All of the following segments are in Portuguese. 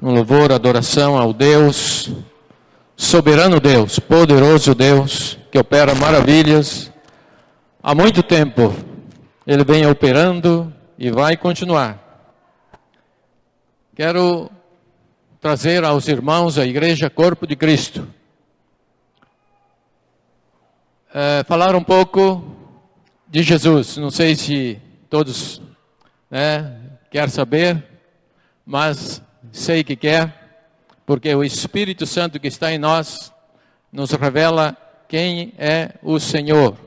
Um louvor, adoração ao Deus, soberano Deus, poderoso Deus, que opera maravilhas. Há muito tempo Ele vem operando e vai continuar. Quero trazer aos irmãos a Igreja Corpo de Cristo. Falar um pouco de Jesus. Não sei se todos querem saber, mas sei que quer, porque o Espírito Santo que está em nós nos revela quem é o Senhor.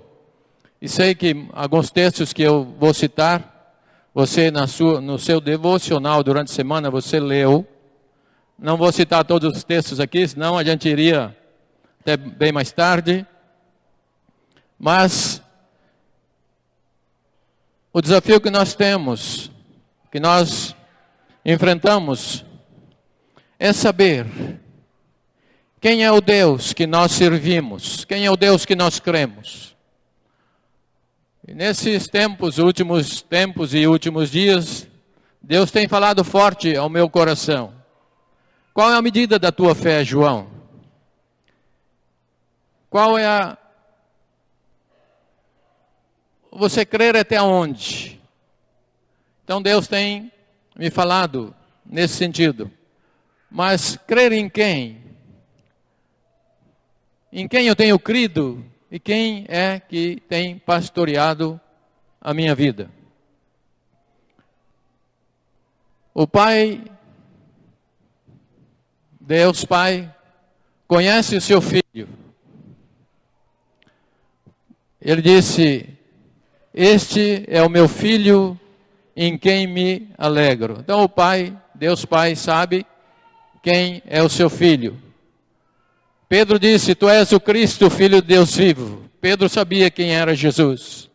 E sei que alguns textos que eu vou citar, você no seu devocional durante a semana você leu. Não vou citar todos os textos aqui, senão a gente iria até bem mais tarde. Mas o desafio que nós temos, que nós enfrentamos, é saber quem é o Deus que nós servimos, quem é o Deus que nós cremos. E nesses tempos, últimos tempos e últimos dias, Deus tem falado forte ao meu coração. Qual é a medida da tua fé, João? Qual é você crer até onde? Então Deus tem me falado nesse sentido. Mas crer em quem? Em quem eu tenho crido e quem é que tem pastoreado a minha vida? O Pai, Deus Pai, conhece o seu filho. Ele disse: este é o meu filho em quem me alegro. Então o Pai, Deus Pai, sabe quem é o seu filho. Pedro disse: tu és o Cristo, filho de Deus vivo. Pedro sabia quem era Jesus.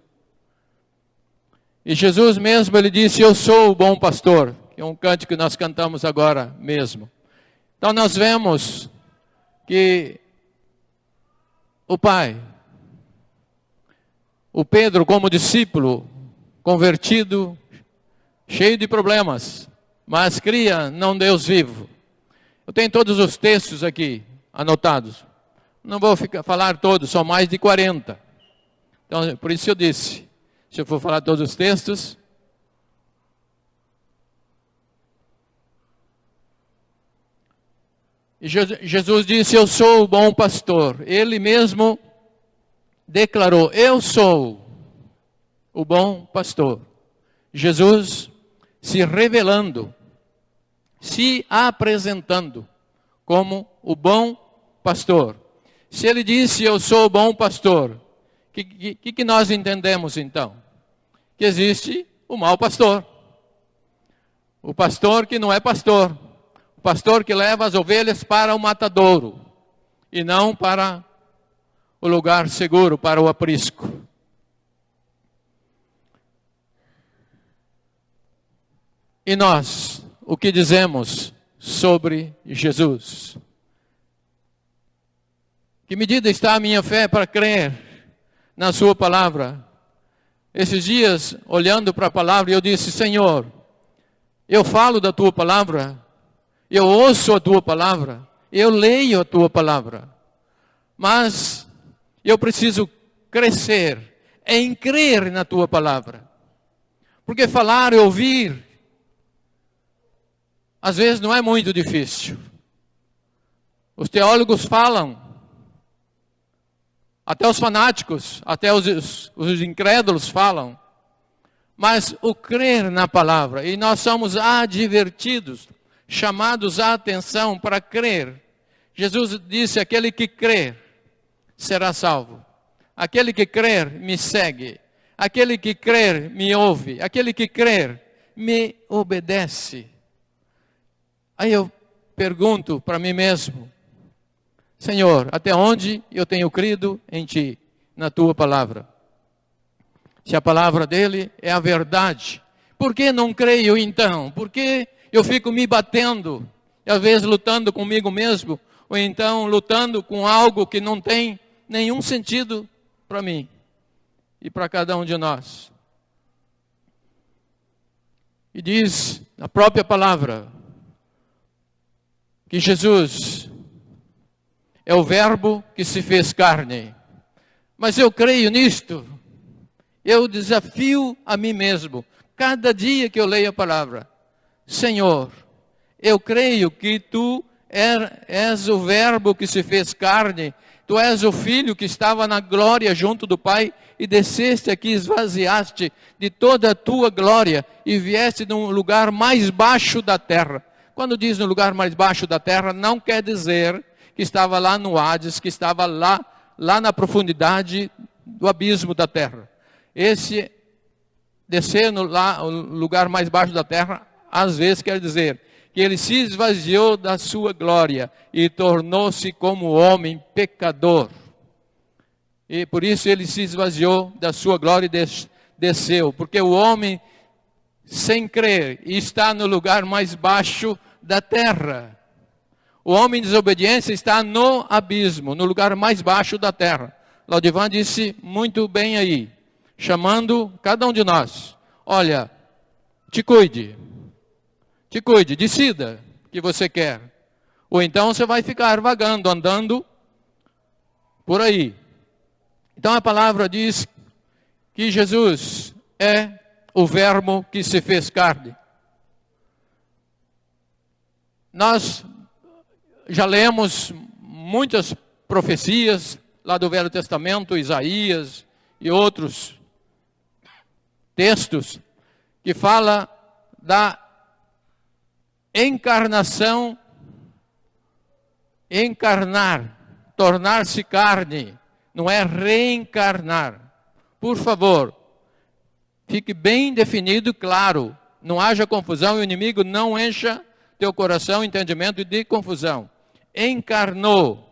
E Jesus mesmo, ele disse: eu sou o bom pastor. Que é um cântico que nós cantamos agora mesmo. Então nós vemos que o Pai, o Pedro como discípulo, convertido, cheio de problemas, mas cria num Deus vivo. Eu tenho todos os textos aqui anotados. Não vou falar todos, são mais de 40. Então, por isso eu disse, se eu for falar todos os textos, e Jesus disse: eu sou o bom pastor. Ele mesmo declarou: eu sou o bom pastor. Jesus se revelando, se apresentando como o bom pastor. Se ele disse: eu sou o bom pastor, o que nós entendemos então? Que existe o mau pastor. O pastor que não é pastor. O pastor que leva as ovelhas para o matadouro e não para o lugar seguro, para o aprisco. E nós, o que dizemos sobre Jesus? Que medida está a minha fé para crer na sua palavra? Esses dias, olhando para a palavra, eu disse: Senhor, eu falo da tua palavra, eu ouço a tua palavra, eu leio a tua palavra, mas eu preciso crescer em crer na tua palavra. Porque falar e ouvir, às vezes não é muito difícil. Os teólogos falam, até os fanáticos, até os incrédulos falam, mas o crer na palavra, e nós somos advertidos, chamados à atenção para crer. Jesus disse: aquele que crer será salvo. Aquele que crer me segue. Aquele que crer me ouve. Aquele que crer me obedece. Aí eu pergunto para mim mesmo: Senhor, até onde eu tenho crido em Ti, na Tua palavra? Se a palavra dele é a verdade, por que não creio então? Por que eu fico me batendo, e às vezes lutando comigo mesmo, ou então lutando com algo que não tem nenhum sentido para mim e para cada um de nós? E diz a própria palavra: que Jesus é o Verbo que se fez carne. Mas eu creio nisto. Eu desafio a mim mesmo, cada dia que eu leio a palavra. Senhor, eu creio que Tu és o Verbo que se fez carne. Tu és o Filho que estava na glória junto do Pai e desceste aqui, esvaziaste de toda a Tua glória e vieste num lugar mais baixo da terra. Quando diz no lugar mais baixo da terra, não quer dizer que estava lá no Hades, que estava lá na profundidade do abismo da terra. Esse descer no lugar mais baixo da terra, às vezes quer dizer que ele se esvaziou da sua glória e tornou-se como homem pecador. E por isso ele se esvaziou da sua glória e desceu. Porque o homem, sem crer, está no lugar mais baixo da terra. O homem em desobediência está no abismo, no lugar mais baixo da terra. Laudivan disse muito bem aí, chamando cada um de nós. Olha, te cuide, decida o que você quer. Ou então você vai ficar vagando, andando por aí. Então a palavra diz que Jesus é o Verbo que se fez carne. Nós já lemos muitas profecias lá do Velho Testamento, Isaías e outros textos que fala da encarnação, encarnar, tornar-se carne, não é reencarnar. Por favor, fique bem definido, claro, não haja confusão e o inimigo não encha teu coração, entendimento de confusão. Encarnou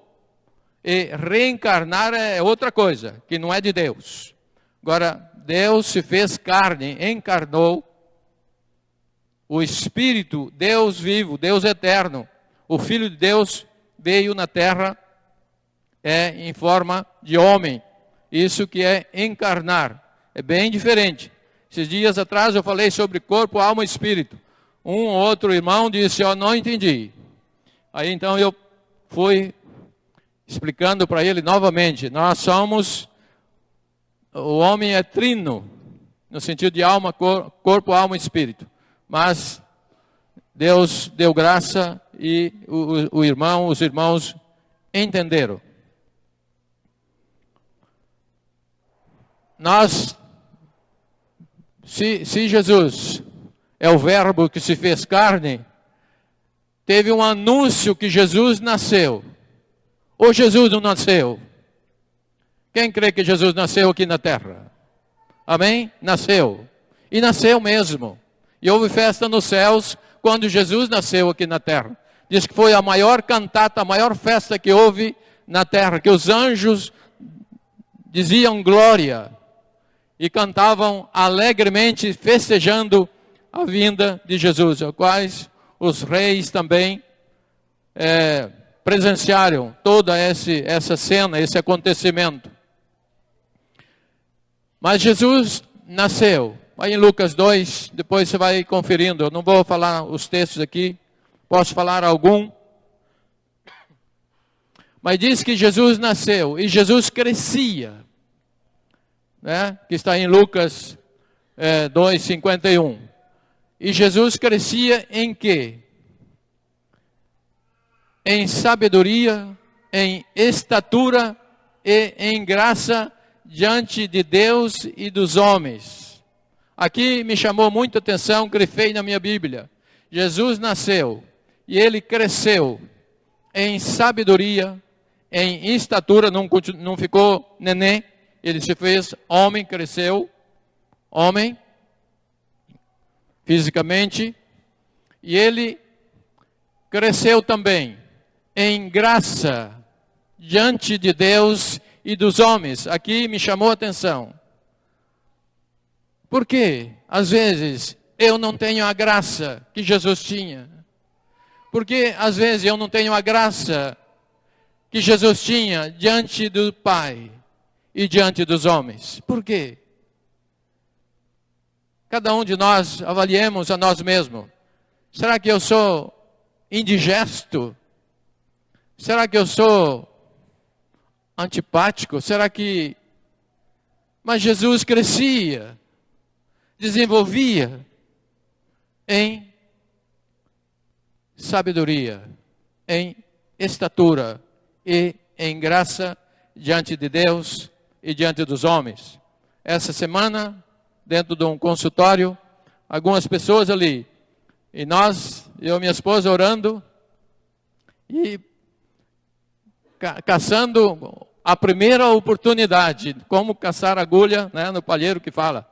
e reencarnar é outra coisa, que não é de Deus. Agora, Deus se fez carne, encarnou. O Espírito, Deus vivo, Deus eterno, o Filho de Deus veio na terra em forma de homem. Isso que é encarnar. É bem diferente. Esses dias atrás eu falei sobre corpo, alma e espírito. Um ou outro irmão disse, não entendi. Aí então eu fui explicando para ele novamente. Nós somos, o homem é trino, no sentido de alma, corpo, alma e espírito. Mas Deus deu graça e os irmãos entenderam. Se Jesus é o Verbo que se fez carne, teve um anúncio que Jesus nasceu. Ou Jesus não nasceu? Quem crê que Jesus nasceu aqui na terra? Amém? Nasceu. E nasceu mesmo. E houve festa nos céus quando Jesus nasceu aqui na terra. Diz que foi a maior cantata, a maior festa que houve na terra, que os anjos diziam glória e cantavam alegremente, festejando a vinda de Jesus, aos quais os reis também presenciaram toda essa cena, esse acontecimento. Mas Jesus nasceu. Vai em Lucas 2, depois você vai conferindo. Eu não vou falar os textos aqui, posso falar algum. Mas diz que Jesus nasceu e Jesus crescia, né? Que está em Lucas 2, 51. E Jesus crescia em quê? Em sabedoria, em estatura e em graça diante de Deus e dos homens. Aqui me chamou muita atenção, grifei na minha Bíblia. Jesus nasceu e ele cresceu em sabedoria, em estatura, não ficou neném, ele se fez homem, cresceu, homem, fisicamente, e ele cresceu também em graça diante de Deus e dos homens. Aqui me chamou a atenção. Por quê? Às vezes eu não tenho a graça que Jesus tinha. Porque às vezes eu não tenho a graça que Jesus tinha diante do Pai e diante dos homens. Por quê? Cada um de nós avaliemos a nós mesmos. Será que eu sou indigesto Será que eu sou antipático? Será que... Mas Jesus crescia, desenvolvia em sabedoria, em estatura e em graça diante de Deus e diante dos homens. Essa semana, dentro de um consultório, algumas pessoas ali, e nós, eu e minha esposa orando e caçando a primeira oportunidade, como caçar agulha, né, no palheiro que fala.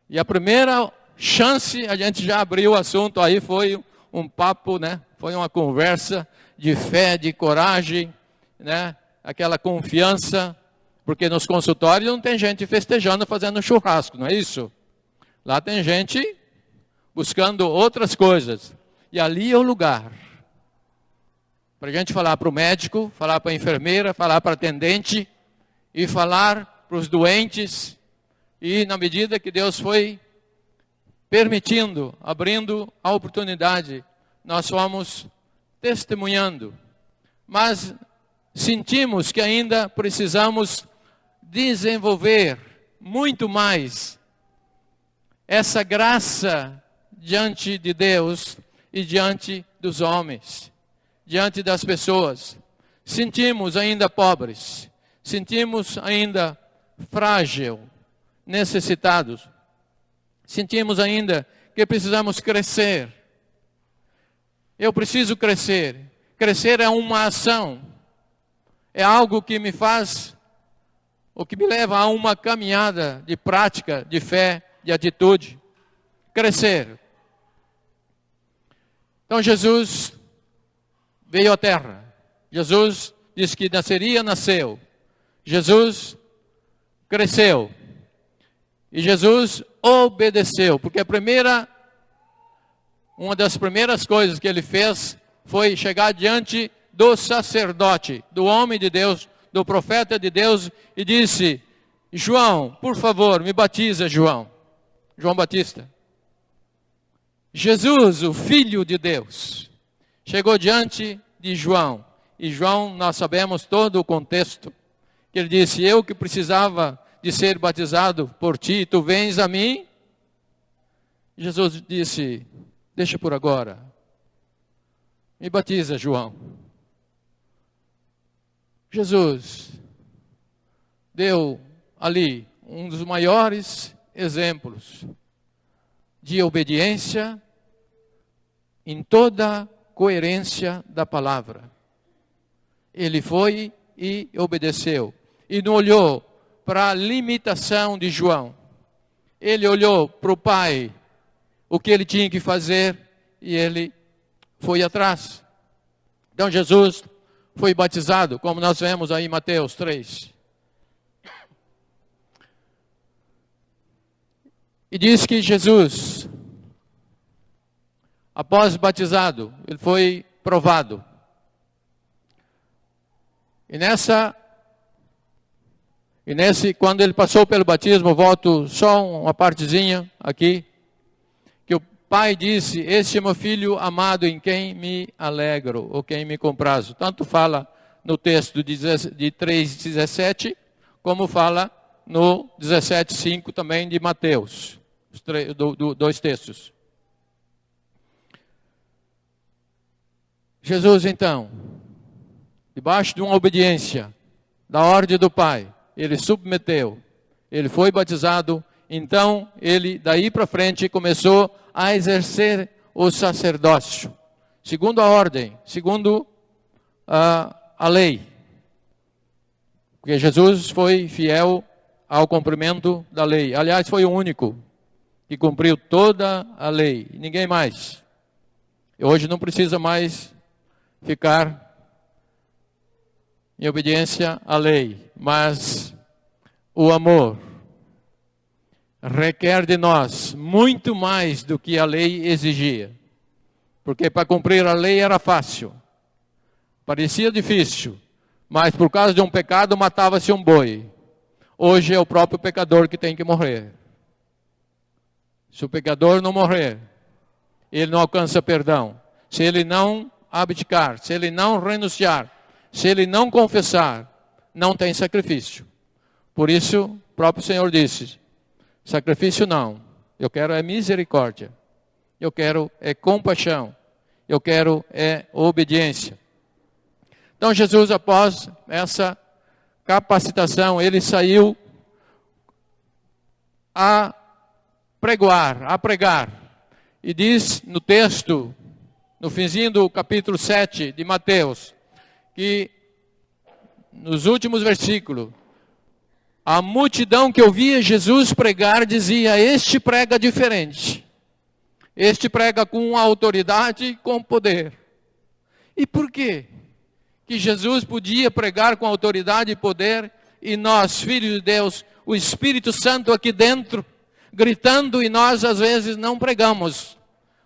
E a primeira chance, a gente já abriu o assunto, aí foi um papo, né, foi uma conversa de fé, de coragem, né, aquela confiança, porque nos consultórios não tem gente festejando, fazendo churrasco, não é isso? Lá tem gente buscando outras coisas. E ali é o lugar para a gente falar para o médico, falar para a enfermeira, falar para a atendente e falar para os doentes. E na medida que Deus foi permitindo, abrindo a oportunidade, nós fomos testemunhando. Mas sentimos que ainda precisamos desenvolver muito mais essa graça diante de Deus e diante dos homens, diante das pessoas. Sentimos ainda pobres, sentimos ainda frágil, necessitados. Sentimos ainda que precisamos crescer. Eu preciso crescer. Crescer é uma ação. É algo que me faz, ou que me leva a uma caminhada de prática, de fé, de atitude. Crescer. Então Jesus veio à terra. Jesus disse que nasceria, nasceu. Jesus cresceu. E Jesus obedeceu, porque uma das primeiras coisas que ele fez foi chegar diante do sacerdote, do homem de Deus, do profeta de Deus, e disse: João, por favor, me batiza, João Batista. Jesus, o Filho de Deus, chegou diante de João. E João, nós sabemos todo o contexto, que ele disse: eu que precisava de ser batizado por ti, tu vens a mim? Jesus disse: deixa por agora, me batiza, João. Jesus deu ali um dos maiores exemplos de obediência em toda a coerência da palavra. Ele foi e obedeceu. E não olhou para a limitação de João. Ele olhou para o Pai, o que ele tinha que fazer, e ele foi atrás. Então Jesus foi batizado, como nós vemos aí em Mateus 3. E diz que Jesus, após batizado, ele foi provado. Quando ele passou pelo batismo, volto só uma partezinha aqui, que o Pai disse: este é meu filho amado em quem me alegro, ou quem me comprazo. Tanto fala no texto de 3,17, como fala no 17,5 também de Mateus, dois textos. Jesus, então, debaixo de uma obediência da ordem do Pai, ele submeteu, ele foi batizado, então ele daí para frente começou a exercer o sacerdócio, segundo a ordem, segundo a lei. Porque Jesus foi fiel ao cumprimento da lei. Aliás, foi o único que cumpriu toda a lei, ninguém mais. E hoje não precisa mais ficar em obediência à lei, mas o amor requer de nós muito mais do que a lei exigia. Porque para cumprir a lei era fácil, parecia difícil, mas por causa de um pecado matava-se um boi. Hoje é o próprio pecador que tem que morrer. Se o pecador não morrer, ele não alcança perdão. Se ele não abdicar, se ele não renunciar, se ele não confessar, não tem sacrifício. Por isso, o próprio Senhor disse, sacrifício não, eu quero é misericórdia, eu quero é compaixão, eu quero é obediência. Então Jesus, após essa capacitação, ele saiu a pregar. E diz no texto, no finzinho do capítulo 7 de Mateus, que nos últimos versículos, a multidão que ouvia Jesus pregar dizia, este prega diferente. Este prega com autoridade e com poder. E por quê? Que Jesus podia pregar com autoridade e poder, e nós, filhos de Deus, o Espírito Santo aqui dentro, gritando, e nós às vezes não pregamos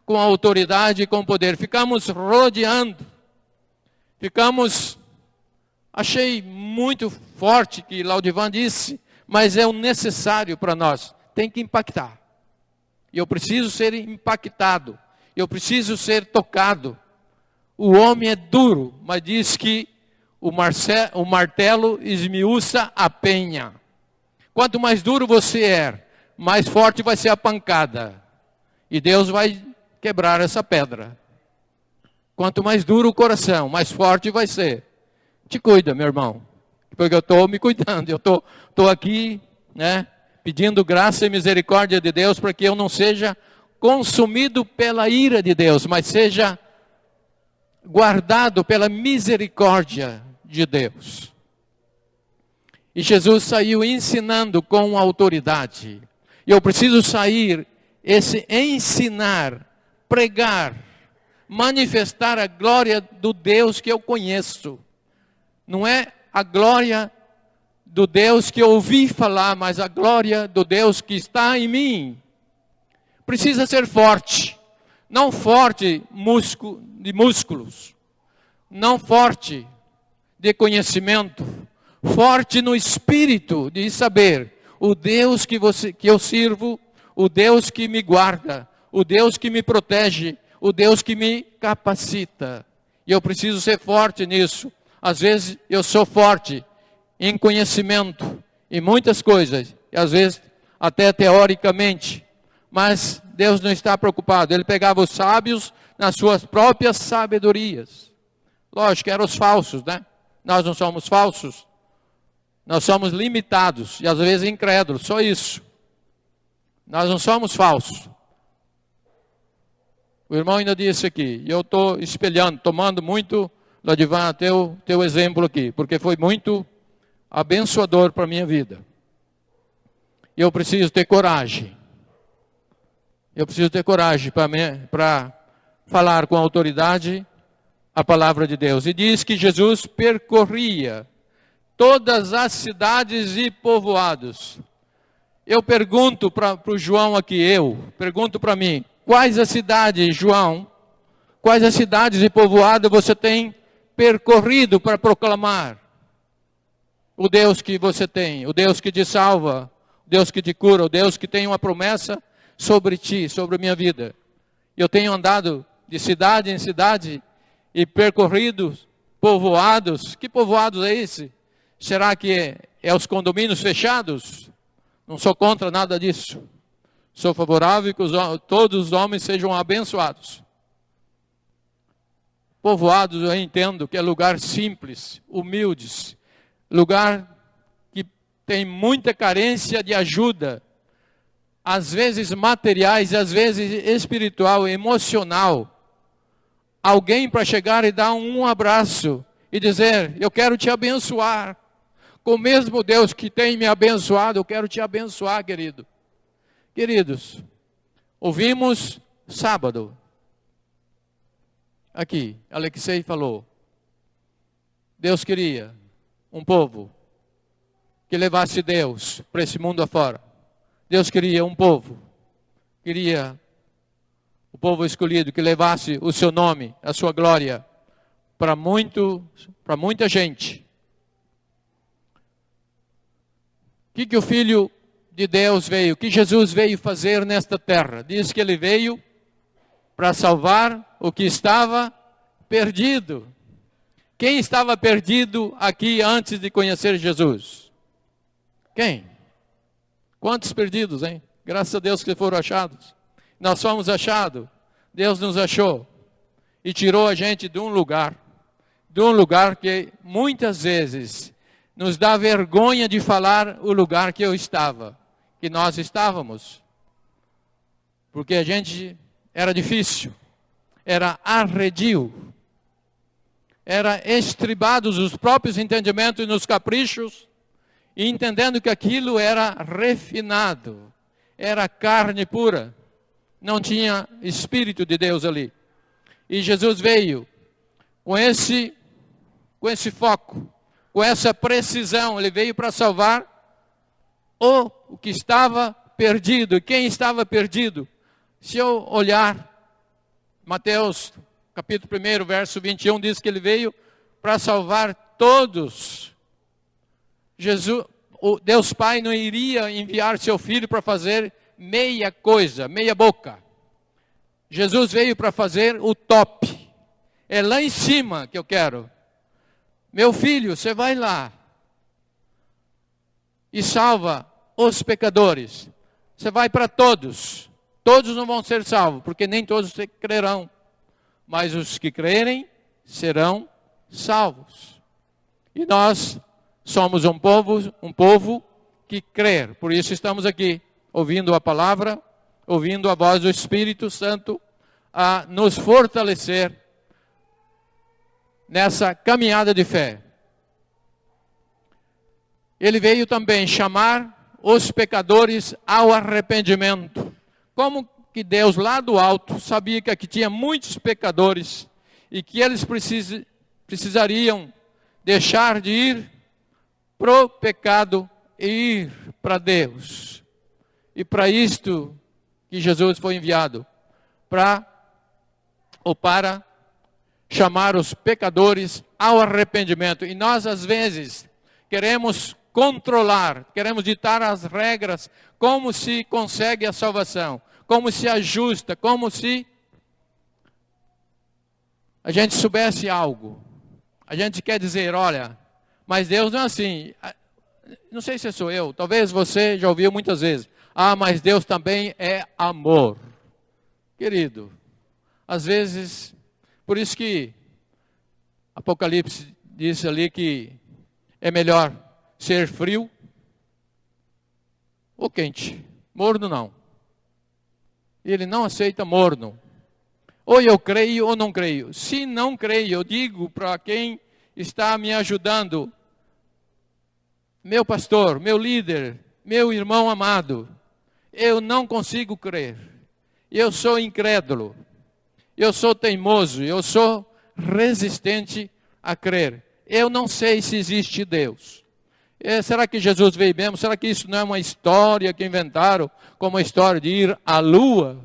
com autoridade e com poder. Ficamos rodeando. Achei muito forte que Laudivan disse, mas é o necessário para nós. Tem que impactar. E eu preciso ser impactado. Eu preciso ser tocado. O homem é duro, mas diz que o martelo esmiuça a penha. Quanto mais duro você é, mais forte vai ser a pancada. E Deus vai quebrar essa pedra. Quanto mais duro o coração, mais forte vai ser. Te cuida, meu irmão. Porque eu estou me cuidando. Eu estou aqui, né, pedindo graça e misericórdia de Deus para que eu não seja consumido pela ira de Deus, mas seja guardado pela misericórdia de Deus. E Jesus saiu ensinando com autoridade. E eu preciso sair, ensinar, pregar, manifestar a glória do Deus que eu conheço. Não é a glória do Deus que eu ouvi falar, mas a glória do Deus que está em mim. Precisa ser forte. Não forte de músculos. Não forte de conhecimento. Forte no espírito de saber o Deus que eu sirvo, o Deus que me guarda, o Deus que me protege, o Deus que me capacita. E eu preciso ser forte nisso. Às vezes eu sou forte em conhecimento, em muitas coisas, e às vezes até teoricamente, mas Deus não está preocupado. Ele pegava os sábios nas suas próprias sabedorias. Lógico, eram os falsos, né? Nós não somos falsos. Nós somos limitados e às vezes incrédulos, só isso. Nós não somos falsos. O irmão ainda disse aqui, e eu estou espelhando, tomando muito, Laudivan, teu exemplo aqui, porque foi muito abençoador para a minha vida. E eu preciso ter coragem. Eu preciso ter coragem para falar com autoridade a palavra de Deus. E diz que Jesus percorria todas as cidades e povoados. Eu pergunto para o João aqui, pergunto para mim, quais as cidades, João, quais as cidades e povoados você tem percorrido para proclamar o Deus que você tem, o Deus que te salva, o Deus que te cura, o Deus que tem uma promessa sobre ti, sobre a minha vida. Eu tenho andado de cidade em cidade e percorrido povoados. Que povoados é esse? Será que é os condomínios fechados? Não sou contra nada disso. Sou favorável que todos os homens sejam abençoados. Povoados eu entendo que é lugar simples, humildes, lugar que tem muita carência de ajuda, às vezes materiais, às vezes espiritual, emocional. Alguém para chegar e dar um abraço e dizer, eu quero te abençoar. Com o mesmo Deus que tem me abençoado, eu quero te abençoar, querido. Queridos, ouvimos sábado, aqui, Alexei falou, Deus queria um povo que levasse Deus para esse mundo afora. Deus queria um povo, queria o povo escolhido que levasse o seu nome, a sua glória, para muita gente. O que o Filho de Deus veio, o que Jesus veio fazer nesta terra? Diz que ele veio para salvar o que estava perdido. Quem estava perdido aqui antes de conhecer Jesus? Quem? Quantos perdidos, hein? Graças a Deus que foram achados. Nós fomos achados. Deus nos achou. E tirou a gente de um lugar que muitas vezes nos dá vergonha de falar o lugar que eu estava, que nós estávamos. Porque a gente era difícil, era arredio, era estribados os próprios entendimentos nos caprichos, e entendendo que aquilo era refinado, era carne pura, não tinha Espírito de Deus ali. E Jesus veio com esse foco, com essa precisão, ele veio para salvar o que estava perdido. E quem estava perdido? Se eu olhar, Mateus capítulo 1, verso 21, diz que ele veio para salvar todos. Deus Pai não iria enviar seu Filho para fazer meia coisa, meia boca. Jesus veio para fazer o top. É lá em cima que eu quero. Meu filho, você vai lá e salva os pecadores. Você vai para todos. Todos não vão ser salvos, porque nem todos crerão. Mas os que crerem serão salvos. E nós somos um povo que crê. Por isso estamos aqui, ouvindo a palavra, ouvindo a voz do Espírito Santo, a nos fortalecer nessa caminhada de fé. Ele veio também chamar os pecadores ao arrependimento. Como que Deus lá do alto sabia que aqui tinha muitos pecadores e que eles precisariam deixar de ir pro pecado e ir para Deus. E para isto que Jesus foi enviado, para chamar os pecadores ao arrependimento. E nós às vezes queremos controlar, queremos ditar as regras, como se consegue a salvação, como se ajusta, como se a gente soubesse algo. A gente quer dizer, olha, mas Deus não é assim. Não sei se sou eu, talvez você já ouviu muitas vezes. Ah, mas Deus também é amor. Querido, às vezes, por isso que Apocalipse diz ali que é melhor ser frio ou quente. Morno não. Ele não aceita morno. Ou eu creio ou não creio. Se não creio, eu digo para quem está me ajudando, meu pastor, meu líder, meu irmão amado, eu não consigo crer. Eu sou incrédulo. Eu sou teimoso. Eu sou resistente a crer. Eu não sei se existe Deus. Será que Jesus veio mesmo? Será que isso não é uma história que inventaram, como a história de ir à lua?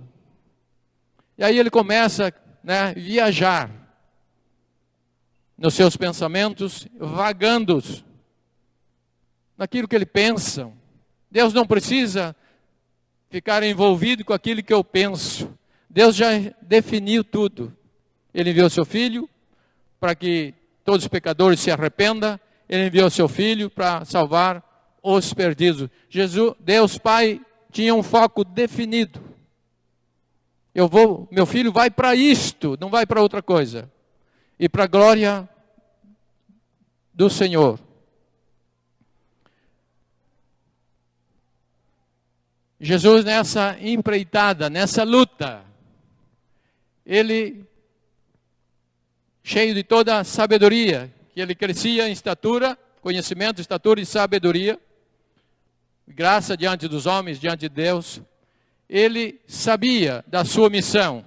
E aí ele começa a viajar nos seus pensamentos, vagando naquilo que ele pensa. Deus não precisa ficar envolvido com aquilo que eu penso. Deus já definiu tudo. Ele enviou seu Filho para que todos os pecadores se arrependam. Ele enviou seu Filho para salvar os perdidos. Deus Pai tinha um foco definido. Meu filho vai para isto, não vai para outra coisa. E para a glória do Senhor. Jesus nessa empreitada, nessa luta, ele, cheio de toda a sabedoria, que ele crescia em estatura, conhecimento, estatura e sabedoria, graça diante dos homens, diante de Deus, ele sabia da sua missão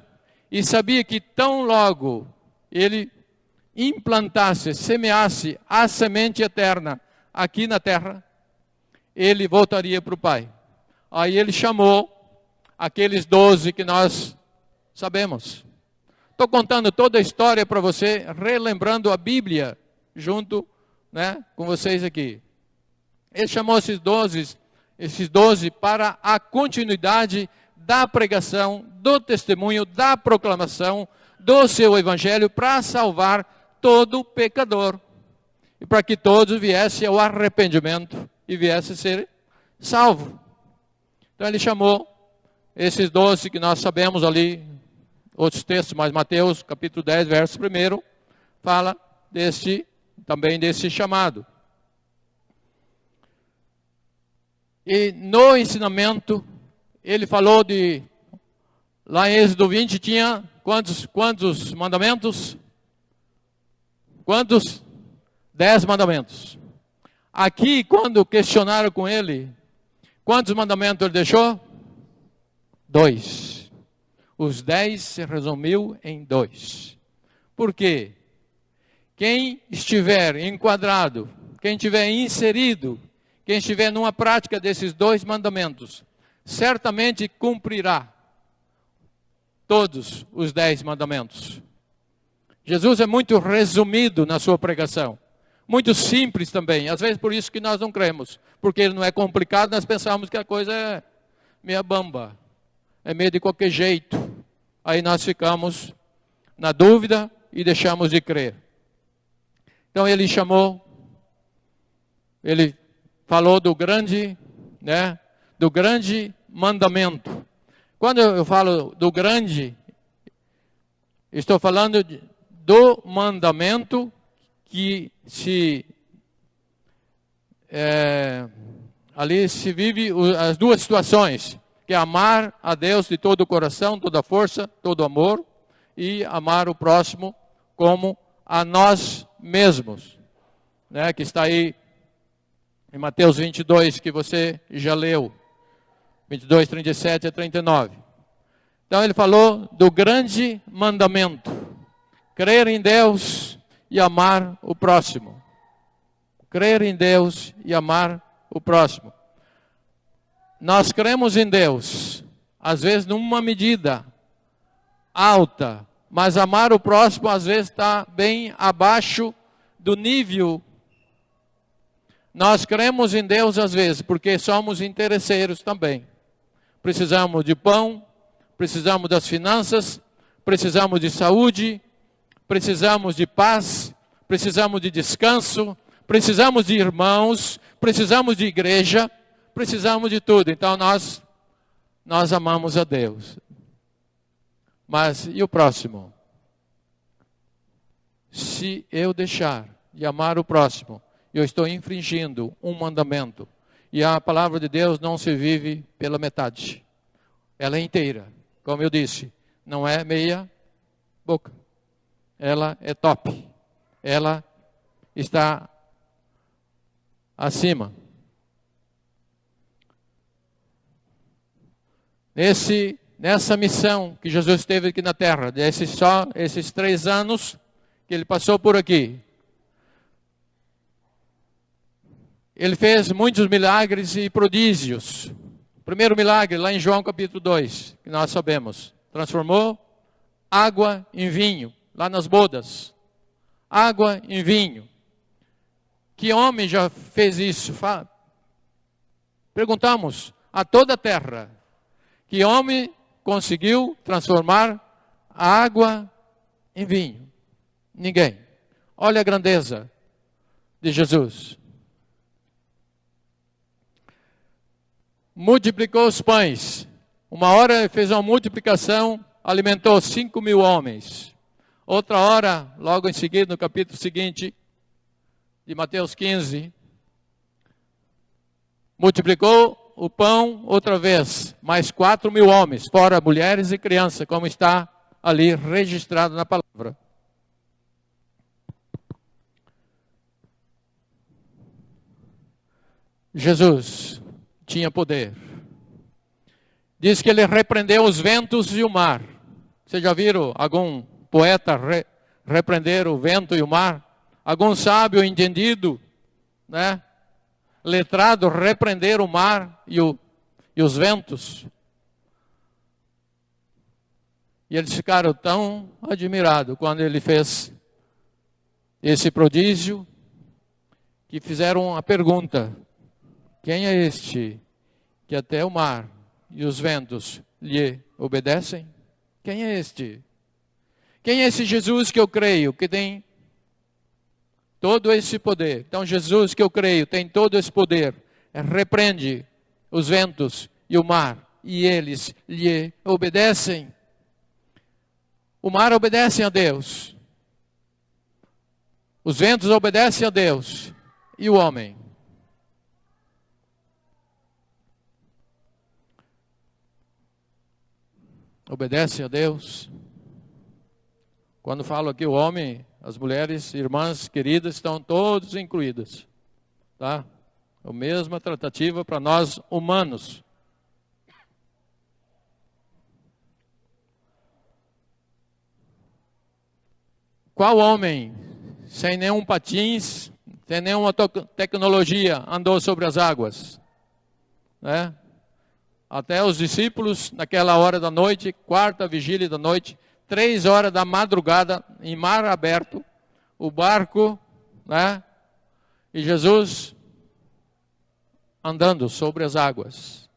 e sabia que tão logo ele implantasse, semeasse a semente eterna aqui na terra, ele voltaria para o Pai. Aí ele chamou aqueles 12 que nós sabemos. Estou contando toda a história para você, relembrando a Bíblia junto com vocês aqui. Ele chamou esses 12 para a continuidade da pregação, do testemunho, da proclamação do seu evangelho para salvar todo pecador. E para que todos viessem ao arrependimento e viessem a ser salvos. Então ele chamou esses 12 que nós sabemos ali, outros textos, mas Mateus capítulo 10, verso 1, fala também desse chamado. E no ensinamento, ele falou lá em Êxodo 20 tinha quantos mandamentos? Quantos? 10 mandamentos. Aqui, quando questionaram com ele, quantos mandamentos ele deixou? 2. Os 10 se resumiu em 2. Por quê? Quem estiver enquadrado, quem estiver inserido, quem estiver numa prática desses 2 mandamentos, certamente cumprirá todos os 10 mandamentos. Jesus é muito resumido na sua pregação. Muito simples também. Às vezes por isso que nós não cremos. Porque ele não é complicado, nós pensamos que a coisa é meia bamba. É meio de qualquer jeito. Aí nós ficamos na dúvida e deixamos de crer. Então ele falou do grande mandamento. Quando eu falo do grande, estou falando do mandamento que ali se vive as duas situações, que é amar a Deus de todo o coração, toda a força, todo o amor, e amar o próximo como a nós mesmos, né? Que está aí em Mateus 22, que você já leu, 22, 37 a 39. Então ele falou do grande mandamento, crer em Deus e amar o próximo. Crer em Deus e amar o próximo. Nós cremos em Deus, às vezes numa medida alta, mas amar o próximo às vezes está bem abaixo do nível. Nós cremos em Deus às vezes porque somos interesseiros também. Precisamos de pão, precisamos das finanças, precisamos de saúde, precisamos de paz, precisamos de descanso, precisamos de irmãos, precisamos de igreja, precisamos de tudo. Então nós amamos a Deus. Mas e o próximo? Se eu deixar de amar o próximo, eu estou infringindo um mandamento. E a palavra de Deus não se vive pela metade. Ela é inteira. Como eu disse, não é meia boca. Ela é top. Ela está acima. Nessa missão que Jesus teve aqui na terra, esses 3 anos que ele passou por aqui, ele fez muitos milagres e prodígios. O primeiro milagre, lá em João capítulo 2, que nós sabemos, transformou água em vinho, lá nas bodas. Água em vinho. Que homem já fez isso? Perguntamos a toda a terra. Que homem conseguiu transformar a água em vinho? Ninguém. Olha a grandeza de Jesus. Multiplicou os pães. Uma hora fez uma multiplicação, alimentou 5.000 homens. Outra hora, logo em seguida, no capítulo seguinte, de Mateus 15, multiplicou o pão outra vez, mais 4.000 homens, fora mulheres e crianças, como está ali registrado na palavra. Jesus tinha poder. Diz que ele repreendeu os ventos e o mar. Vocês já viram algum poeta repreender o vento e o mar? Algum sábio entendido, né? Letrado, repreender o mar e os ventos? E eles ficaram tão admirados quando ele fez esse prodígio, que fizeram a pergunta: quem é este que até o mar e os ventos lhe obedecem? Quem é este Quem é esse Jesus que eu creio, que tem todo esse poder? Então, Jesus que eu creio tem todo esse poder. Repreende os ventos e o mar, e eles lhe obedecem. O mar obedece a Deus. Os ventos obedecem a Deus. E o homem? Obedece a Deus. Quando falo aqui o homem, as mulheres, irmãs queridas, estão todos incluídas. Tá? A mesma tratativa para nós humanos. Qual homem, sem nenhum patins, sem nenhuma tecnologia, andou sobre as águas? Né? Até os discípulos, naquela hora da noite, quarta vigília da noite, 3 horas da madrugada, em mar aberto, o barco, né? E Jesus andando sobre as águas.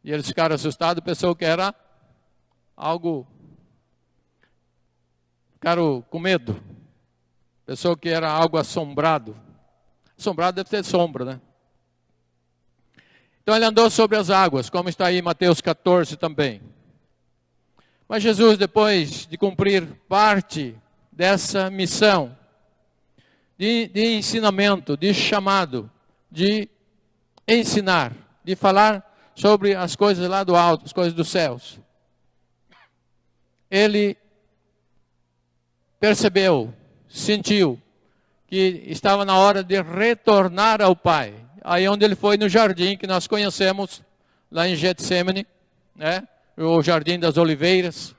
E eles ficaram assustados, pensou que era algo... Ficaram com medo. Pensou que era algo assombrado. Assombrado deve ter sombra, né? Então ele andou sobre as águas, como está aí em Mateus 14 também. Mas Jesus, depois de cumprir parte dessa missão, de ensinamento, de chamado, de ensinar, de falar sobre as coisas lá do alto, as coisas dos céus, ele percebeu, sentiu que estava na hora de retornar ao Pai. Aí onde ele foi no jardim que nós conhecemos, lá em Getsemane, né? O Jardim das Oliveiras,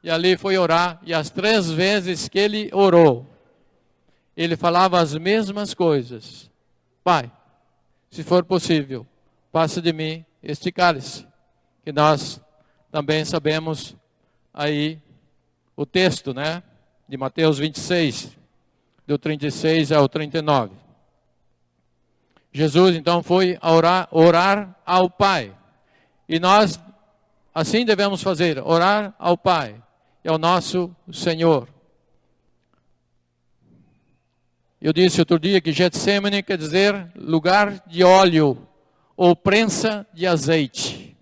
e ali foi orar, e as 3 vezes que ele orou, ele falava as mesmas coisas. Pai, se for possível, passa de mim este cálice, que nós também sabemos aí o texto, né? De Mateus 26, do 36 ao 39. Jesus então foi orar ao Pai. E nós assim devemos fazer, orar ao Pai e ao nosso Senhor. Eu disse outro dia que Getsemane quer dizer lugar de óleo ou prensa de azeite.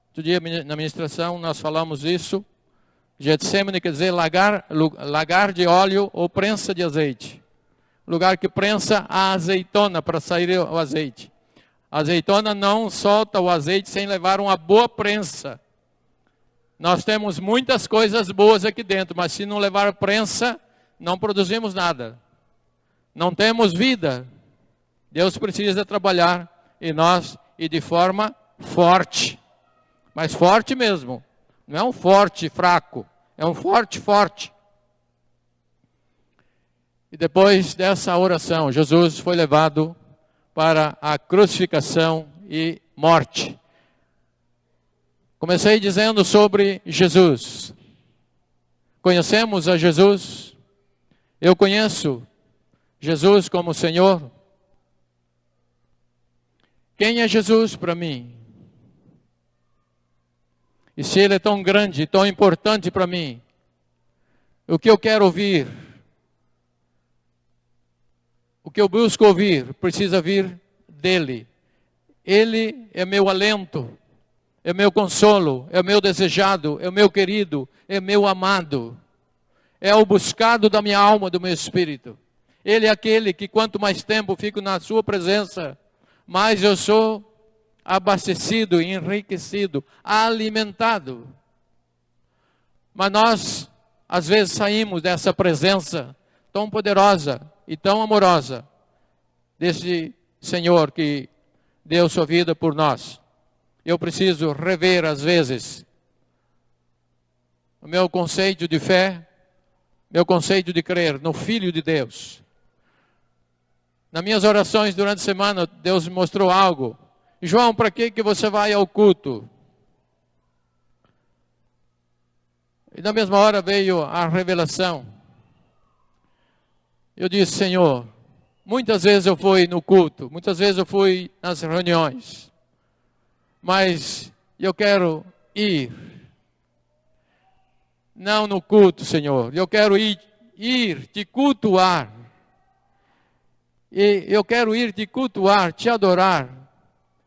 Outro dia na ministração nós falamos isso. Getsemane quer dizer lagar de óleo ou prensa de azeite. Lugar que prensa a azeitona para sair o azeite. A azeitona não solta o azeite sem levar uma boa prensa. Nós temos muitas coisas boas aqui dentro, mas se não levar prensa, não produzimos nada. Não temos vida. Deus precisa trabalhar em nós e de forma forte. Mas forte mesmo. Não é um forte fraco, é um forte forte. E depois dessa oração, Jesus foi levado para a crucificação e morte. Comecei dizendo sobre Jesus. Conhecemos a Jesus? Eu conheço Jesus como Senhor. Quem é Jesus para mim? E se Ele é tão grande, tão importante para mim, o que eu quero ouvir, o que eu busco ouvir, precisa vir dEle. Ele é meu alento, é meu consolo, é meu desejado, é meu querido, é meu amado. É o buscado da minha alma, do meu espírito. Ele é aquele que quanto mais tempo fico na sua presença, mais eu sou abastecido, enriquecido, alimentado. Mas nós, às vezes, saímos dessa presença tão poderosa e tão amorosa desse Senhor que deu sua vida por nós. Eu preciso rever, às vezes, o meu conceito de fé, meu conceito de crer no Filho de Deus. Nas minhas orações durante a semana, Deus me mostrou algo. João, para que você vai ao culto? E na mesma hora veio a revelação. Eu disse, Senhor, muitas vezes eu fui no culto, muitas vezes eu fui nas reuniões, mas eu quero ir não no culto, Senhor. Eu quero ir te cultuar. E eu quero ir te cultuar, te adorar,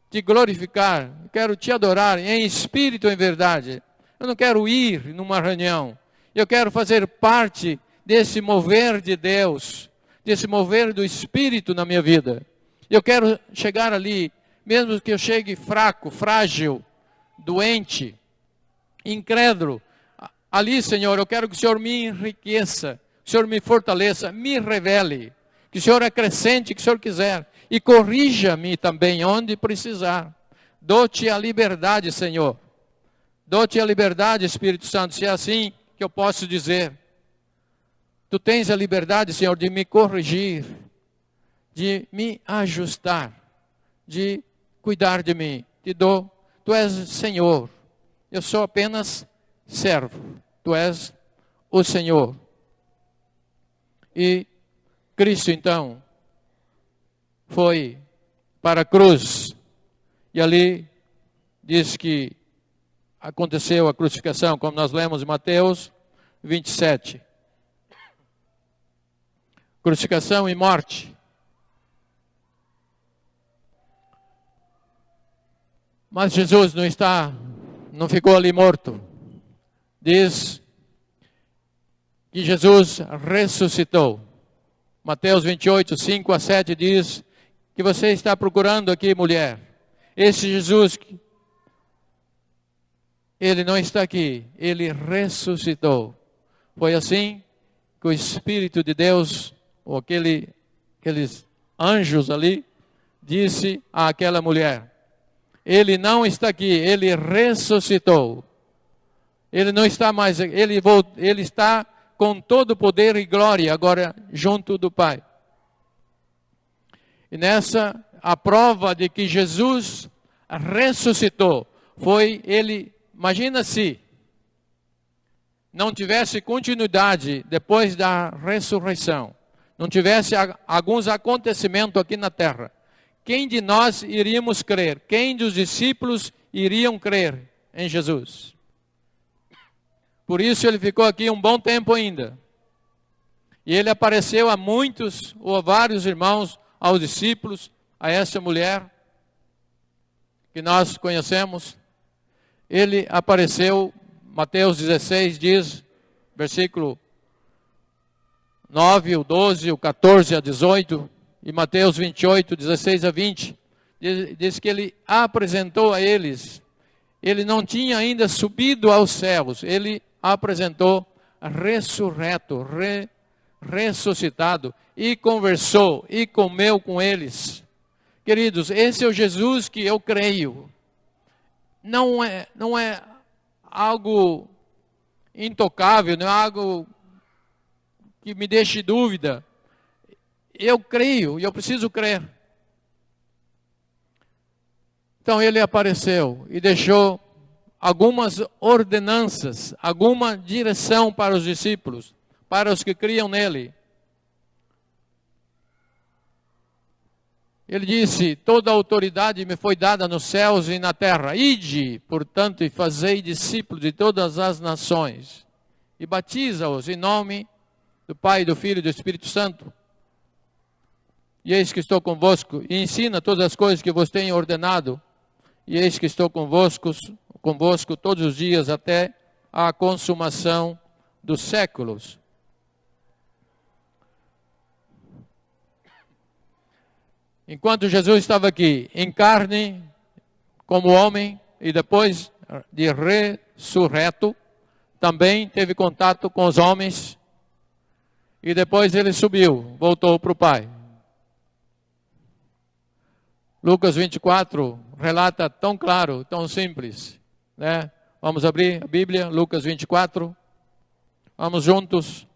te glorificar. Eu quero te adorar em espírito e em verdade. Eu não quero ir numa reunião. Eu quero fazer parte desse mover de Deus, desse mover do Espírito na minha vida. Eu quero chegar ali, mesmo que eu chegue fraco, frágil, doente, incrédulo. Ali, Senhor, eu quero que o Senhor me enriqueça, que o Senhor me fortaleça, me revele, que o Senhor acrescente o que o Senhor quiser e corrija-me também onde precisar. Dou-te a liberdade, Senhor. Dou-te a liberdade, Espírito Santo, se é assim que eu posso dizer. Tu tens a liberdade, Senhor, de me corrigir, de me ajustar, de cuidar de mim. Te dou. Tu és Senhor. Eu sou apenas servo. Tu és o Senhor. E Cristo, então, foi para a cruz. E ali diz que aconteceu a crucificação, como nós lemos em Mateus 27. Crucificação e morte. Mas Jesus não ficou ali morto. Diz que Jesus ressuscitou. Mateus 28, 5 a 7 diz que você está procurando aqui, mulher. Esse Jesus, ele não está aqui, ele ressuscitou. Foi assim que o Espírito de Deus, ou aqueles anjos ali, disse àquela mulher: ele não está aqui, ele ressuscitou. Ele não está mais, ele está com todo o poder e glória agora junto do Pai. E nessa, a prova de que Jesus ressuscitou foi ele, imagina se não tivesse continuidade depois da ressurreição, não tivesse alguns acontecimentos aqui na terra, quem de nós iríamos crer? Quem dos discípulos iriam crer em Jesus? Por isso ele ficou aqui um bom tempo ainda. E ele apareceu a muitos, ou a vários irmãos, aos discípulos, a essa mulher que nós conhecemos. Ele apareceu, Mateus 16 diz, versículo 9, o 12, o 14 a 18, e Mateus 28, 16 a 20, diz que ele apresentou a eles. Ele não tinha ainda subido aos céus, ele apresentou ressurreto, ressuscitado, e conversou, e comeu com eles. Queridos, esse é o Jesus que eu creio. Não é algo intocável, não é algo que me deixe dúvida. Eu creio, e eu preciso crer. Então ele apareceu e deixou algumas ordenanças, alguma direção para os discípulos, para os que criam nele. Ele disse: toda a autoridade me foi dada nos céus e na terra. Ide, portanto, e fazei discípulos de todas as nações, e batiza-os em nome do Pai, do Filho e do Espírito Santo. E eis que estou convosco, e ensina todas as coisas que vos tenho ordenado. E eis que estou convosco todos os dias até a consumação dos séculos. Enquanto Jesus estava aqui, em carne, como homem, e depois de ressurreto, também teve contato com os homens, e depois ele subiu, voltou para o Pai. Lucas 24 relata tão claro, tão simples, né? Vamos abrir a Bíblia, Lucas 24. Vamos juntos.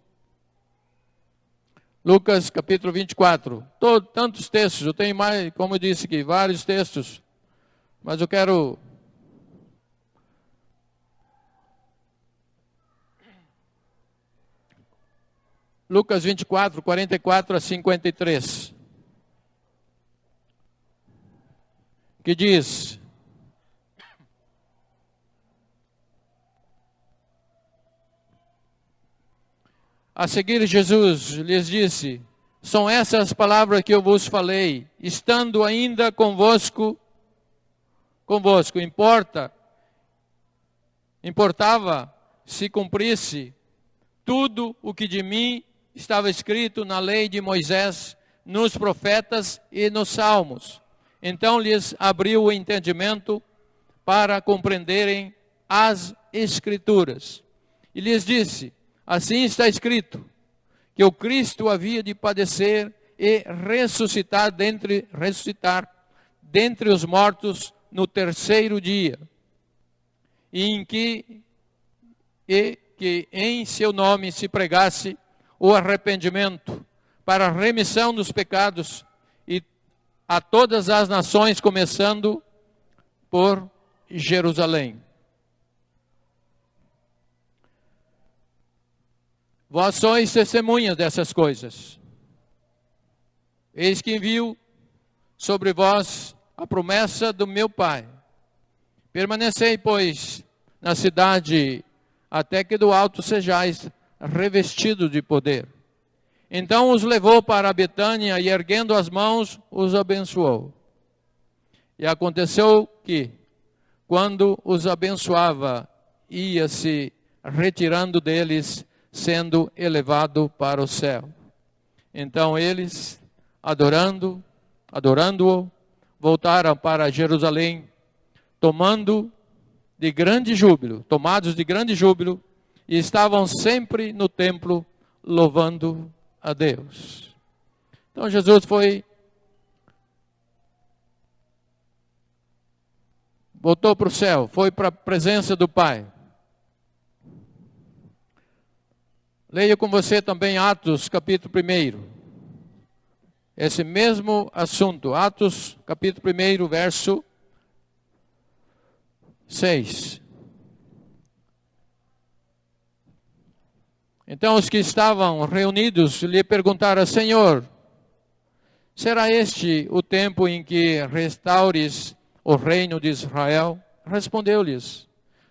Lucas capítulo 24. Tantos textos, eu tenho mais, como eu disse aqui, vários textos. Mas eu quero... Lucas 24, 44 a 53. Que diz: A seguir, Jesus lhes disse: são essas as palavras que eu vos falei, estando ainda convosco, importava se cumprisse tudo o que de mim estava escrito na lei de Moisés, nos profetas e nos salmos. Então lhes abriu o entendimento para compreenderem as Escrituras. E lhes disse: assim está escrito, que o Cristo havia de padecer e ressuscitar dentre os mortos no terceiro dia, e que em seu nome se pregasse o arrependimento para a remissão dos pecados e a todas as nações, começando por Jerusalém. Vós sois testemunhas dessas coisas. Eis que envio sobre vós a promessa do meu Pai. Permanecei, pois, na cidade, até que do alto sejais revestidos de poder. Então os levou para Betânia e, erguendo as mãos, os abençoou. E aconteceu que, quando os abençoava, ia-se retirando deles, sendo elevado para o céu. Então eles, adorando-o, voltaram para Jerusalém, tomados de grande júbilo, e estavam sempre no templo, louvando a Deus. Então Jesus voltou para o céu, foi para a presença do Pai. Leio com você também Atos, capítulo 1. Esse mesmo assunto, Atos, capítulo 1, verso 6. Então os que estavam reunidos lhe perguntaram: Senhor, será este o tempo em que restaures o reino de Israel? Respondeu-lhes: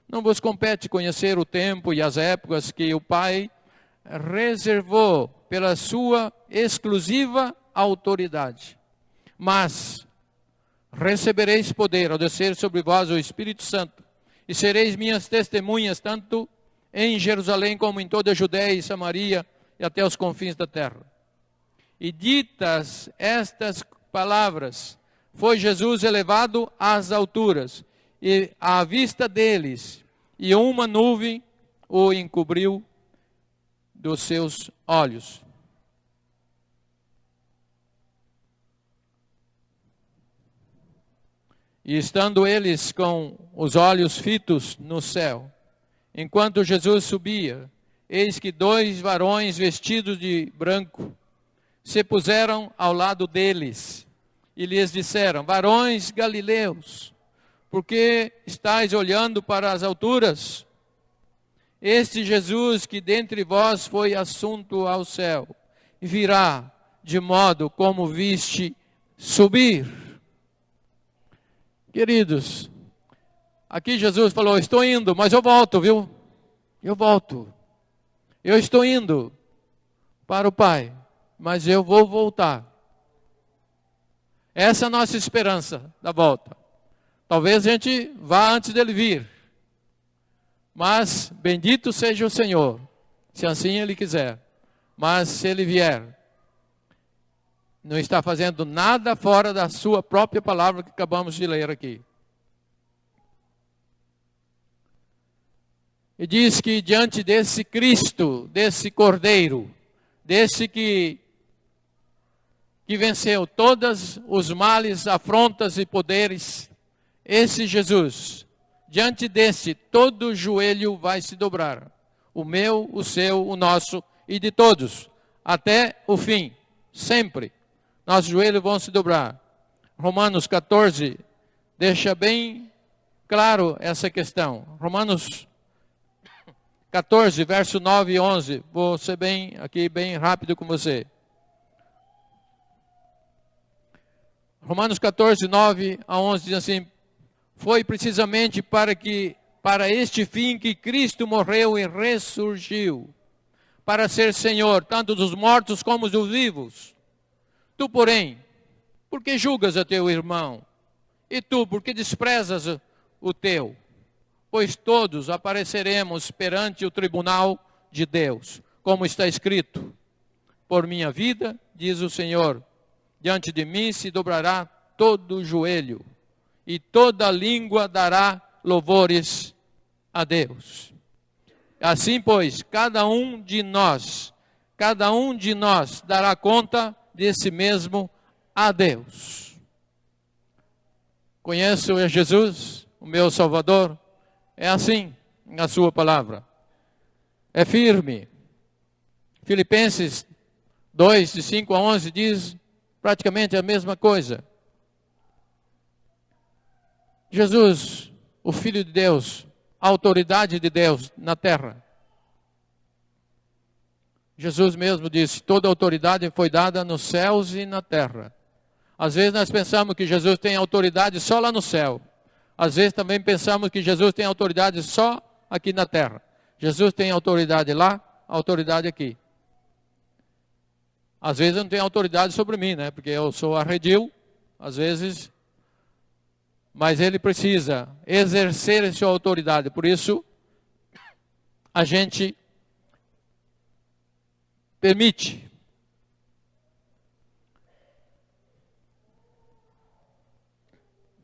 não vos compete conhecer o tempo e as épocas que o Pai reservou pela sua exclusiva autoridade. Mas recebereis poder ao descer sobre vós o Espírito Santo, e sereis minhas testemunhas, tanto em Jerusalém como em toda a Judéia e Samaria e até os confins da terra. E ditas estas palavras, foi Jesus elevado às alturas, e à vista deles, e uma nuvem o encobriu dos seus olhos. E estando eles com os olhos fitos no céu, enquanto Jesus subia, eis que 2 varões vestidos de branco se puseram ao lado deles e lhes disseram: varões galileus, por que estáis olhando para as alturas? Este Jesus que dentre vós foi assunto ao céu, virá de modo como viste subir. Queridos, aqui Jesus falou: estou indo, mas eu volto, viu? Eu volto. Eu estou indo para o Pai, mas eu vou voltar. Essa é a nossa esperança da volta. Talvez a gente vá antes dele vir. Mas bendito seja o Senhor, se assim Ele quiser. Mas se Ele vier, não está fazendo nada fora da sua própria palavra que acabamos de ler aqui. E diz que diante desse Cristo, desse Cordeiro, desse que venceu todos os males, afrontas e poderes, esse Jesus, diante desse, todo joelho vai se dobrar. O meu, o seu, o nosso e de todos, até o fim, sempre. Nossos joelhos vão se dobrar. Romanos 14 deixa bem claro essa questão. Romanos 14, verso 9 e 11. Vou ser bem rápido com você. Romanos 14, 9 a 11 diz assim: foi precisamente para este fim que Cristo morreu e ressurgiu, para ser Senhor, tanto dos mortos como dos vivos. Tu, porém, por que julgas a teu irmão? E tu, por que desprezas o teu? Pois todos apareceremos perante o tribunal de Deus, como está escrito: por minha vida, diz o Senhor, diante de mim se dobrará todo o joelho, e toda língua dará louvores a Deus. Assim, pois, cada um de nós dará conta de si mesmo a Deus. Conheço a Jesus, o meu Salvador? É assim na sua palavra. É firme. Filipenses 2, de 5 a 11, diz praticamente a mesma coisa. Jesus, o Filho de Deus, a autoridade de Deus na terra. Jesus mesmo disse: toda autoridade foi dada nos céus e na terra. Às vezes nós pensamos que Jesus tem autoridade só lá no céu. Às vezes também pensamos que Jesus tem autoridade só aqui na terra. Jesus tem autoridade lá, autoridade aqui. Às vezes não tem autoridade sobre mim, né? Porque eu sou arredio, às vezes. Mas ele precisa exercer a sua autoridade. Por isso, a gente permite.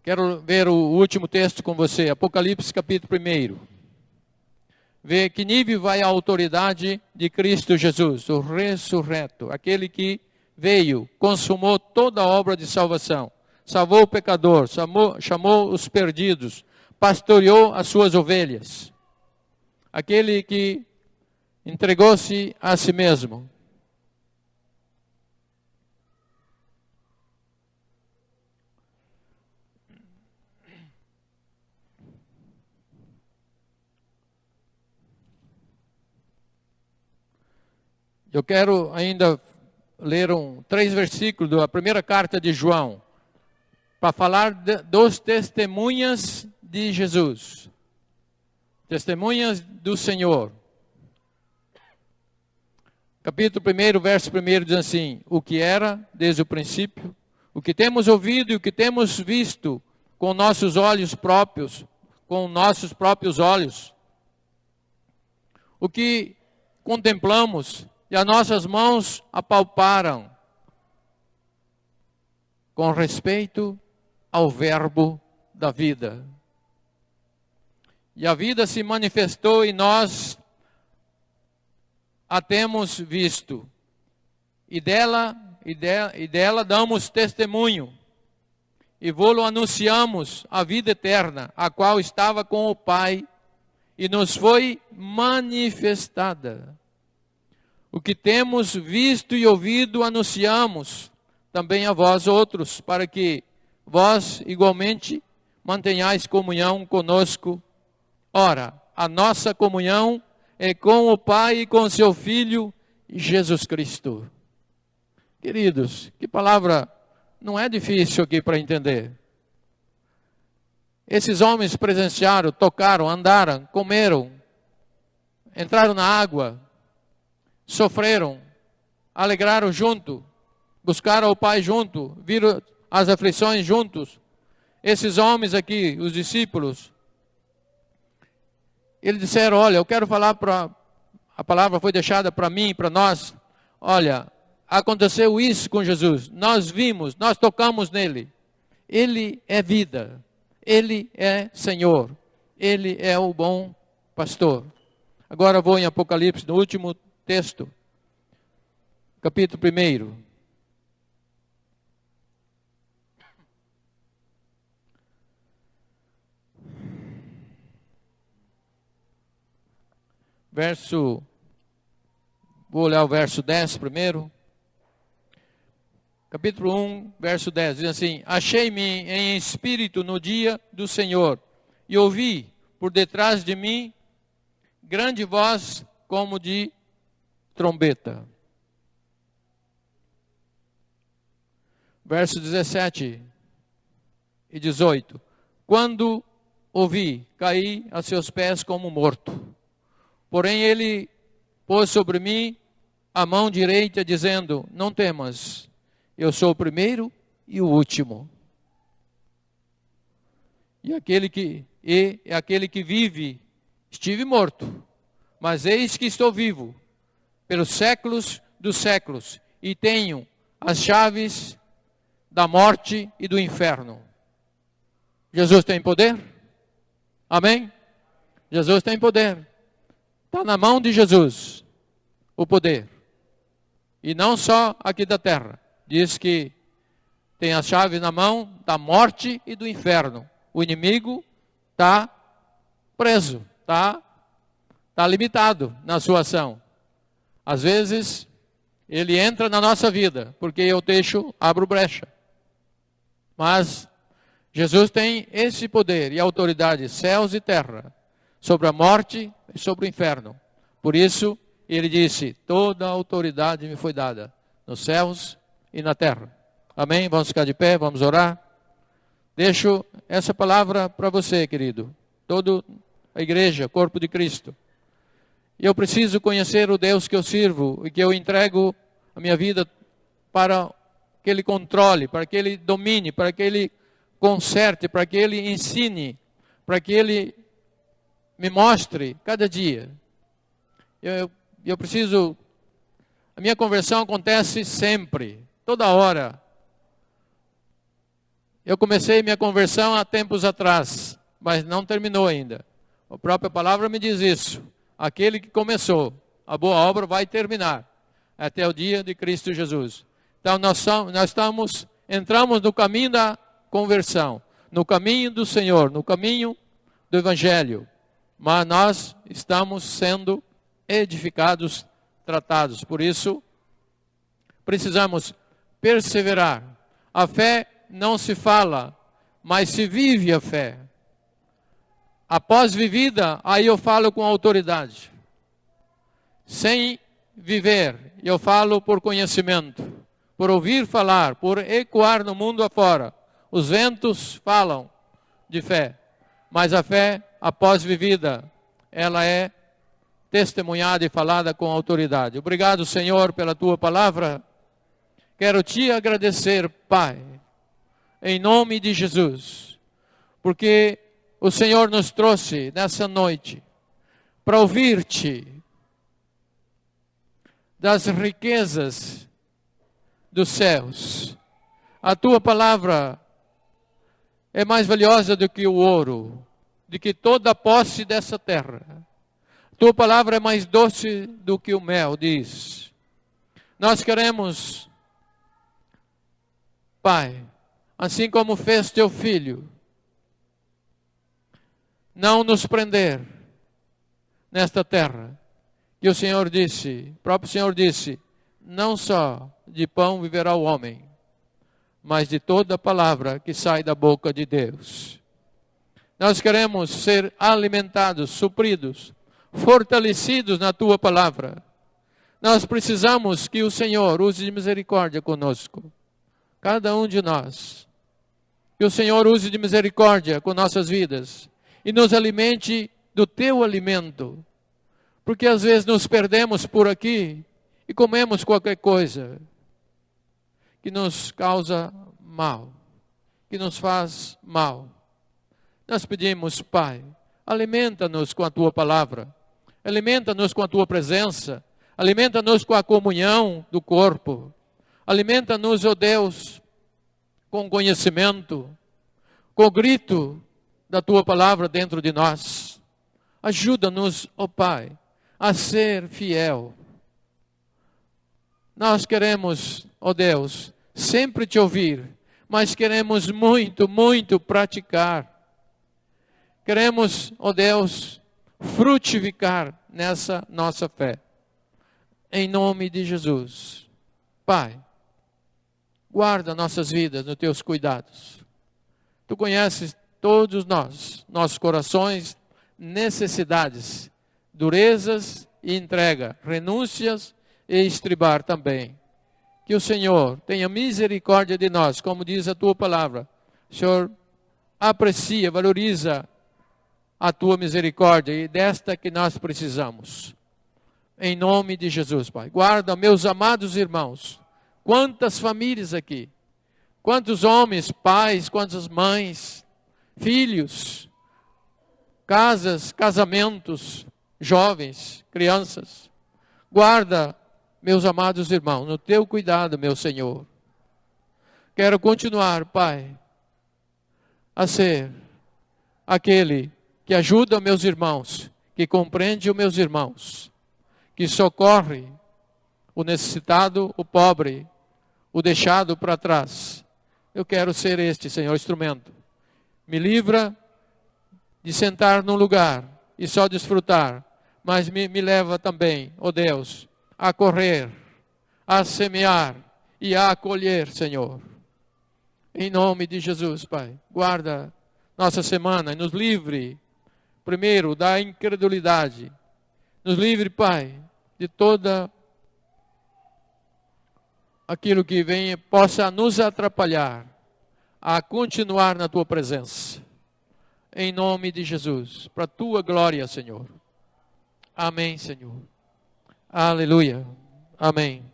Quero ver o último texto com você, Apocalipse capítulo 1. Ver que nível vai a autoridade de Cristo Jesus, o ressurreto, aquele que veio, consumou toda a obra de salvação, salvou o pecador, chamou os perdidos, pastoreou as suas ovelhas, aquele que entregou-se a si mesmo. Eu quero ainda ler 3 versículos da primeira carta de João, para falar dos testemunhas de Jesus, testemunhas do Senhor. Capítulo 1, verso 1 diz assim: o que era desde o princípio, o que temos ouvido e o que temos visto com nossos olhos próprios, com nossos próprios olhos, o que contemplamos e as nossas mãos apalparam, com respeito ao verbo da vida. E a vida se manifestou e nós a temos visto. E dela damos testemunho. E vô-lo anunciamos a vida eterna, a qual estava com o Pai e nos foi manifestada. O que temos visto e ouvido anunciamos também a vós outros, para que vós igualmente mantenhais comunhão conosco. Ora, a nossa comunhão é com o Pai e com seu Filho, Jesus Cristo. Queridos, que palavra não é difícil aqui para entender. Esses homens presenciaram, tocaram, andaram, comeram, entraram na água, sofreram, alegraram junto, buscaram o Pai junto, viram as aflições juntos. Esses homens aqui, os discípulos, eles disseram: olha, eu quero falar a palavra foi deixada para mim, para nós. Olha, aconteceu isso com Jesus. Nós vimos, nós tocamos nele. Ele é vida. Ele é Senhor. Ele é o bom pastor. Agora vou em Apocalipse, no último texto. Capítulo 1. Vou olhar o verso 10 primeiro. Capítulo 1, verso 10, diz assim: achei-me em espírito no dia do Senhor, e ouvi por detrás de mim grande voz como de trombeta. Verso 17 e 18. Quando ouvi, caí a seus pés como morto. Porém pôs sobre mim a mão direita, dizendo: não temas, eu sou o primeiro e o último. E aquele que vive, estive morto, mas eis que estou vivo, pelos séculos dos séculos, e tenho as chaves da morte e do inferno. Jesus tem poder? Amém? Jesus tem poder. Está na mão de Jesus o poder. E não só aqui da terra. Diz que tem a chave na mão da morte e do inferno. O inimigo está preso, está limitado na sua ação. Às vezes, ele entra na nossa vida, porque eu abro brecha. Mas Jesus tem esse poder e autoridade, céus e terra, sobre a morte e sobre o inferno. Por isso, ele disse: toda a autoridade me foi dada, nos céus e na terra. Amém? Vamos ficar de pé, vamos orar. Deixo essa palavra para você, querido. Toda a igreja, corpo de Cristo. Eu preciso conhecer o Deus que eu sirvo e que eu entrego a minha vida para que Ele controle, para que Ele domine, para que Ele conserte, para que Ele ensine, para que Ele me mostre cada dia. Eu preciso... A minha conversão acontece sempre, toda hora. Eu comecei minha conversão há tempos atrás, mas não terminou ainda. A própria palavra me diz isso. Aquele que começou a boa obra vai terminar até o dia de Cristo Jesus. Então nós entramos no caminho da conversão, no caminho do Senhor, no caminho do Evangelho. Mas nós estamos sendo edificados, tratados. Por isso, precisamos perseverar. A fé não se fala, mas se vive a fé. Após vivida, aí eu falo com autoridade. Sem viver, eu falo por conhecimento, por ouvir falar, por ecoar no mundo afora. Os ventos falam de fé, mas a fé, após vivida, ela é testemunhada e falada com autoridade. Obrigado, Senhor, pela Tua palavra. Quero Te agradecer, Pai, em nome de Jesus, porque o Senhor nos trouxe nessa noite para ouvir-Te das riquezas dos céus. A Tua palavra é mais valiosa do que o ouro, do que toda a posse dessa terra. A Tua palavra é mais doce do que o mel, diz. Nós queremos, Pai, assim como fez Teu Filho, não nos prender nesta terra. Que o Senhor disse, o próprio Senhor disse: não só de pão viverá o homem, mas de toda a palavra que sai da boca de Deus. Nós queremos ser alimentados, supridos, fortalecidos na Tua palavra. Nós precisamos que o Senhor use de misericórdia conosco, cada um de nós. Que o Senhor use de misericórdia com nossas vidas e nos alimente do Teu alimento. Porque às vezes nos perdemos por aqui e comemos qualquer coisa que nos causa mal, que nos faz mal. Nós pedimos, Pai, alimenta-nos com a Tua palavra, alimenta-nos com a Tua presença, alimenta-nos com a comunhão do corpo, alimenta-nos, ó Deus, com conhecimento, com o grito da Tua palavra dentro de nós. Ajuda-nos, ó Pai, a ser fiel. Nós queremos, ó Deus, sempre Te ouvir, mas queremos muito, muito praticar. Queremos, ó Deus, frutificar nessa nossa fé. Em nome de Jesus. Pai, guarda nossas vidas nos Teus cuidados. Tu conheces todos nós, nossos corações, necessidades, durezas e entrega, renúncias e estribar também. Que o Senhor tenha misericórdia de nós, como diz a Tua palavra. O Senhor aprecia, valoriza a Tua misericórdia e desta que nós precisamos. Em nome de Jesus, Pai. Guarda meus amados irmãos. Quantas famílias aqui. Quantos homens, pais, quantas mães, filhos, casas, casamentos, jovens, crianças. Guarda, meus amados irmãos, no teu cuidado, meu Senhor. Quero continuar, Pai, a ser aquele que ajuda meus irmãos, que compreende os meus irmãos, que socorre o necessitado, o pobre, o deixado para trás. Eu quero ser este, Senhor, instrumento. Me livra de sentar num lugar e só desfrutar, mas me leva também, ó Deus, a correr, a semear e a acolher, Senhor. Em nome de Jesus, Pai, guarda nossa semana e nos livre, primeiro, da incredulidade. Nos livre, Pai, de toda aquilo que venha, possa nos atrapalhar a continuar na Tua presença. Em nome de Jesus, para a Tua glória, Senhor. Amém, Senhor. Aleluia. Amém.